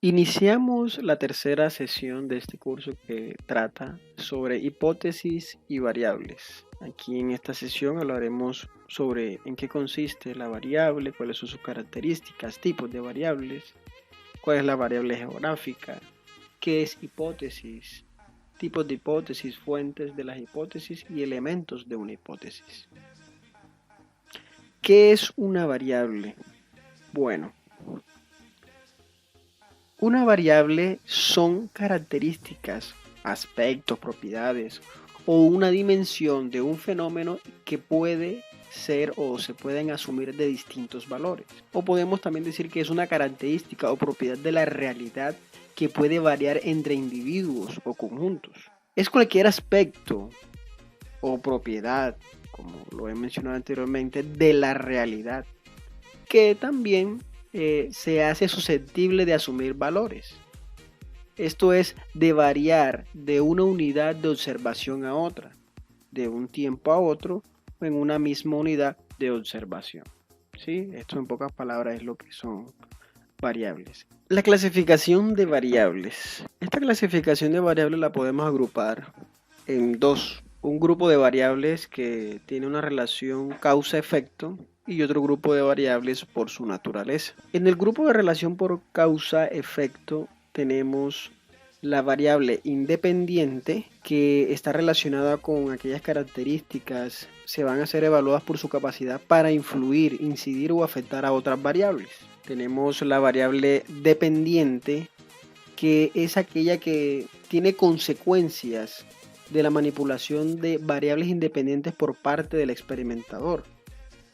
Iniciamos la tercera sesión de este curso que trata sobre hipótesis y variables. Aquí en esta sesión hablaremos sobre en qué consiste la variable, cuáles son sus características, tipos de variables, cuál es la variable geográfica, qué es hipótesis, tipos de hipótesis, fuentes de las hipótesis y elementos de una hipótesis. ¿Qué es una variable? Bueno, una variable son características, aspectos, propiedades o una dimensión de un fenómeno que puede ser o se pueden asumir de distintos valores. O podemos también decir que es una característica o propiedad de la realidad que puede variar entre individuos o conjuntos. Es cualquier aspecto o propiedad, como lo he mencionado anteriormente, de la realidad que también se hace susceptible de asumir valores. Esto es de variar de una unidad de observación a otra, de un tiempo a otro, o en una misma unidad de observación. ¿Sí? Esto en pocas palabras es lo que son variables. La clasificación de variables. Esta clasificación de variables la podemos agrupar en dos. Un grupo de variables que tiene una relación causa-efecto y otro grupo de variables por su naturaleza. En el grupo de relación por causa-efecto tenemos la variable independiente, que está relacionada con aquellas características se van a ser evaluadas por su capacidad para influir, incidir o afectar a otras variables. Tenemos la variable dependiente, que es aquella que tiene consecuencias de la manipulación de variables independientes por parte del experimentador.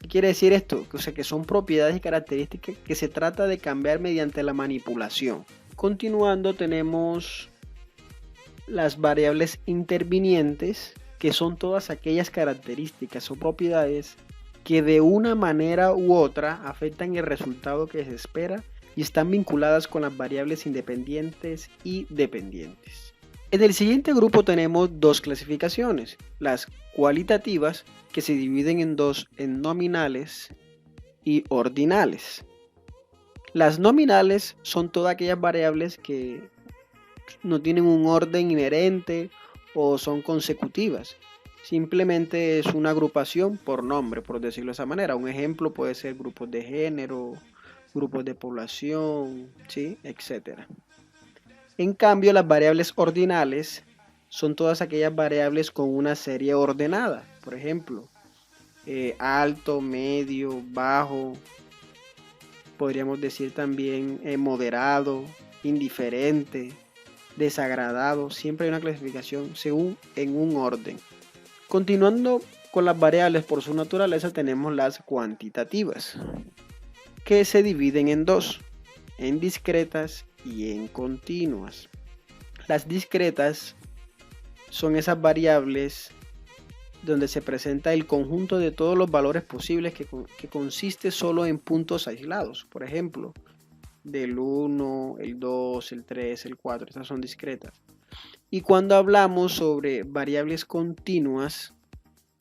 ¿Qué quiere decir esto? O sea, que son propiedades y características que se trata de cambiar mediante la manipulación. Continuando, tenemos las variables intervinientes, que son todas aquellas características o propiedades que de una manera u otra afectan el resultado que se espera y están vinculadas con las variables independientes y dependientes. En el siguiente grupo tenemos dos clasificaciones: las cualitativas, que se dividen en dos, en nominales y ordinales. Las nominales son todas aquellas variables que no tienen un orden inherente o son consecutivas. Simplemente es una agrupación por nombre, por decirlo de esa manera. Un ejemplo puede ser grupos de género, grupos de población, ¿sí? Etcétera. En cambio, las variables ordinales son todas aquellas variables con una serie ordenada. Por ejemplo, alto, medio, bajo. Podríamos decir también moderado, indiferente, desagradado. Siempre hay una clasificación según en un orden. Continuando con las variables por su naturaleza, tenemos las cuantitativas, que se dividen en dos: en discretas y en continuas. Las discretas son esas variables donde se presenta el conjunto de todos los valores posibles, que consiste solo en puntos aislados. Por ejemplo, del 1, el 2, el 3, el 4, estas son discretas. Y cuando hablamos sobre variables continuas,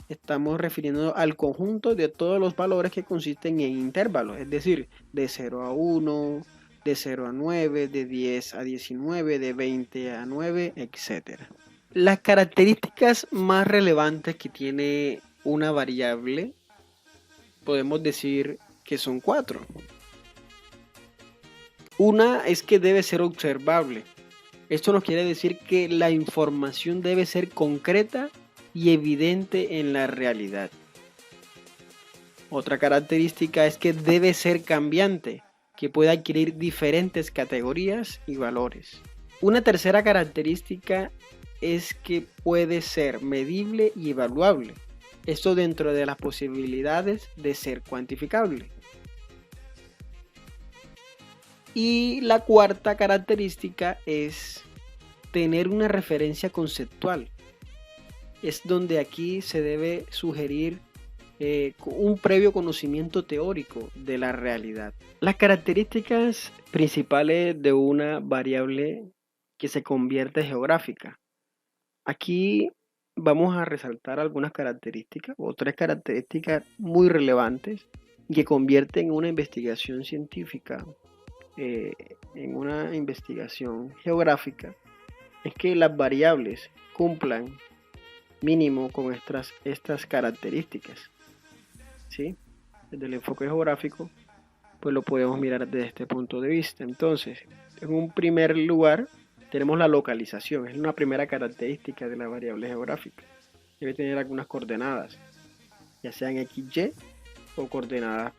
estamos refiriendo al conjunto de todos los valores que consisten en intervalos, es decir, de 0 a 1, de 0 a 9, de 10 a 19, de 20 a 9, etc. Las características más relevantes que tiene una variable podemos decir que son cuatro. Una es que debe ser observable. Esto nos quiere decir que la información debe ser concreta y evidente en la realidad. Otra característica es que debe ser cambiante, que puede adquirir diferentes categorías y valores. Una tercera característica es que puede ser medible y evaluable. Esto dentro de las posibilidades de ser cuantificable. Y la cuarta característica es tener una referencia conceptual. Es donde aquí se debe sugerir un previo conocimiento teórico de la realidad. Las características principales de una variable que se convierte geográfica. Aquí vamos a resaltar algunas características o tres características muy relevantes que convierten una investigación científica en una investigación geográfica es que las variables cumplan mínimo con estas características, ¿sí? Desde el enfoque geográfico, pues lo podemos mirar desde este punto de vista. Entonces, en un primer lugar, tenemos la localización, es una primera característica de la variable geográfica. Debe tener algunas coordenadas, ya sean XY o coordenadas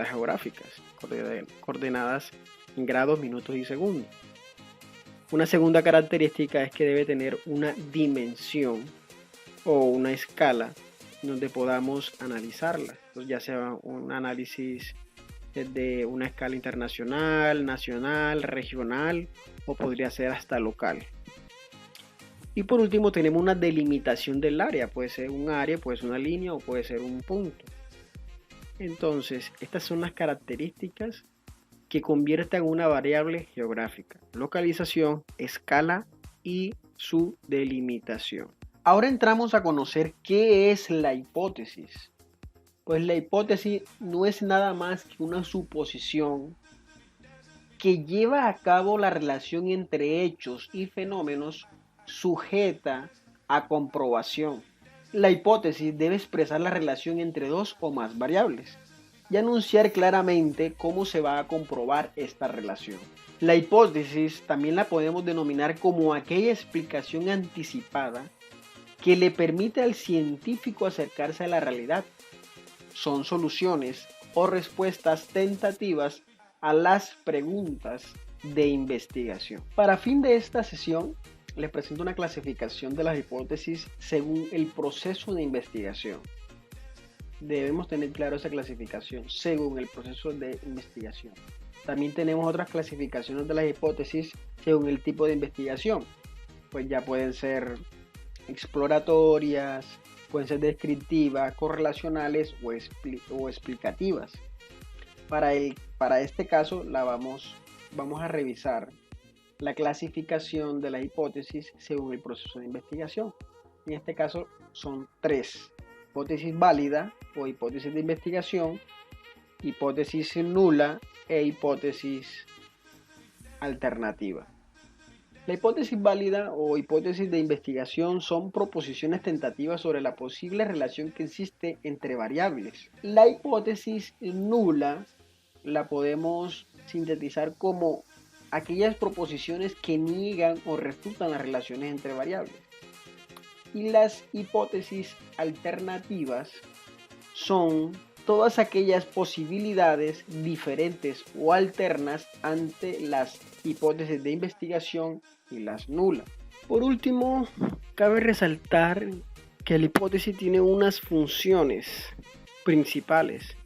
geográficas, coordenadas en grados, minutos y segundos. Una segunda característica es que debe tener una dimensión o una escala donde podamos analizarla, pues ya sea un análisis desde una escala internacional, nacional, regional o podría ser hasta local. Y por último tenemos una delimitación del área, puede ser un área, puede ser una línea o puede ser un punto. Entonces, estas son las características que convierten una variable geográfica: localización, escala y su delimitación. Ahora entramos a conocer qué es la hipótesis. Pues la hipótesis no es nada más que una suposición que lleva a cabo la relación entre hechos y fenómenos sujeta a comprobación. La hipótesis debe expresar la relación entre dos o más variables y anunciar claramente cómo se va a comprobar esta relación. La hipótesis también la podemos denominar como aquella explicación anticipada que le permite al científico acercarse a la realidad. Son soluciones o respuestas tentativas a las preguntas de investigación. Para fin de esta sesión, les presento una clasificación de las hipótesis según el proceso de investigación. Debemos tener claro esa clasificación según el proceso de investigación. También tenemos otras clasificaciones de las hipótesis según el tipo de investigación. Pues ya pueden ser exploratorias, pueden ser descriptivas, correlacionales o explicativas. Para este caso vamos a revisar la clasificación de la hipótesis según el proceso de investigación. En este caso son tres: hipótesis válida o hipótesis de investigación, hipótesis nula e hipótesis alternativa. La hipótesis válida o hipótesis de investigación son proposiciones tentativas sobre la posible relación que existe entre variables. La hipótesis nula la podemos sintetizar como aquellas proposiciones que niegan o refutan las relaciones entre variables. Y las hipótesis alternativas son todas aquellas posibilidades diferentes o alternas ante las hipótesis de investigación y las nulas. Por último, cabe resaltar que la hipótesis tiene unas funciones principales.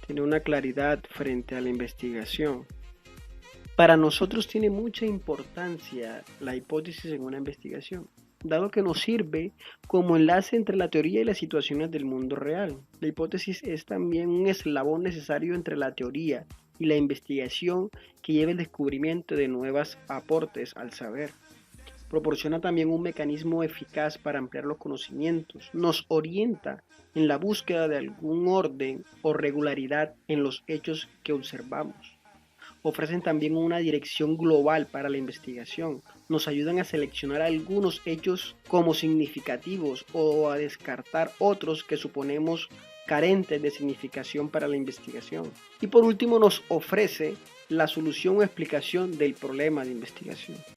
Tiene una claridad frente a la investigación. Para nosotros tiene mucha importancia la hipótesis en una investigación, dado que nos sirve como enlace entre la teoría y las situaciones del mundo real. La hipótesis es también un eslabón necesario entre la teoría y la investigación que lleva el descubrimiento de nuevos aportes al saber. Proporciona también un mecanismo eficaz para ampliar los conocimientos. Nos orienta en la búsqueda de algún orden o regularidad en los hechos que observamos. Ofrecen también una dirección global para la investigación. Nos ayudan a seleccionar algunos hechos como significativos o a descartar otros que suponemos carentes de significación para la investigación. Y por último, nos ofrece la solución o explicación del problema de investigación.